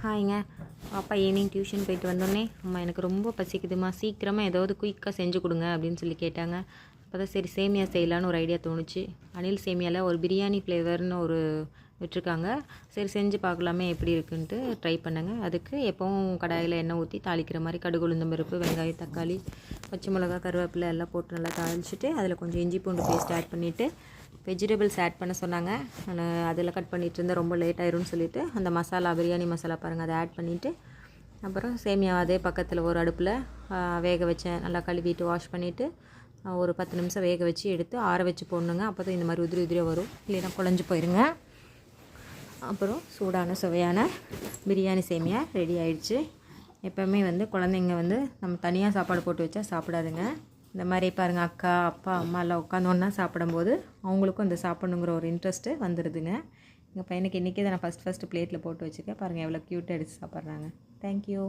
ஹாய்ங்க. பாப்பா evening tuition போயிட்டு வந்தோடனே, அம்மா எனக்கு ரொம்ப பசிக்குதும்மா, சீக்கிரமாக ஏதாவது குயிக்காக செஞ்சு கொடுங்க அப்படின்னு சொல்லி கேட்டாங்க. அப்போ தான் சரி சேமியா செய்யலான்னு ஒரு ஐடியா தோணுச்சு. அனில் சேமியாவில் ஒரு பிரியாணி ஃப்ளேவர்னு ஒரு விட்டுருக்காங்க. சரி செஞ்சு பார்க்கலாமே எப்படி இருக்குன்ட்டு ட்ரை பண்ணுங்க. அதுக்கு எப்போவும் கடாயில் எண்ணெய் ஊற்றி தாளிக்கிற மாதிரி கடுகு, உளுந்தம் பருப்பு, வெங்காயம், தக்காளி, பச்சை மிளகா, கருவேப்பிலை எல்லாம் போட்டு நல்லா தாளிச்சிட்டு அதில் கொஞ்சம் இஞ்சி பூண்டு பேஸ்ட் ஆட் பண்ணிவிட்டு வெஜிடபிள்ஸ் ஆட் பண்ண சொன்னாங்க. நான் அதில் கட் பண்ணிகிட்டு இருந்தேன், ரொம்ப லேட் ஆயிரும்னு சொல்லிவிட்டு அந்த மசாலா பிரியாணி மசாலா பாருங்கள் அதை ஆட் பண்ணிவிட்டு அப்புறம் சேமியா அதே பக்கத்தில் ஒரு அடுப்பில் வேக வச்சேன். நல்லா கழுவிட்டு வாஷ் பண்ணிவிட்டு ஒரு 10 நிமிஷம் வேக வச்சு எடுத்து ஆற வச்சு போடணுங்க. அப்போ தான் இந்த மாதிரி உதிரி உதிரியாக வரும், இல்லைன்னா குழஞ்சி போயிருங்க. அப்புறம் சூடான சுவையான பிரியாணி சேமியா ரெடி ஆயிடுச்சு. எப்போவுமே குழந்தைங்க நம்ம தனியாக சாப்பாடு போட்டு வச்சா சாப்பிடாதுங்க. இந்த மாதிரி பாருங்கள், அக்கா, அப்பா, அம்மா எல்லாம் உட்காந்து ஒன்றா சாப்பிடும்போது அவங்களுக்கும் இந்த சாப்பிடணுங்கிற ஒரு இன்ட்ரெஸ்ட்டு வந்துடுதுங்க. எங்கள் பையனுக்கு இன்றைக்கி தான் நான் ஃபஸ்ட்டு பிளேட்டில் போட்டு வச்சுருக்கேன். பாருங்கள் எவ்வளோ க்யூட்டாக எடுத்து சாப்பிட்றாங்க. தேங்க்யூ.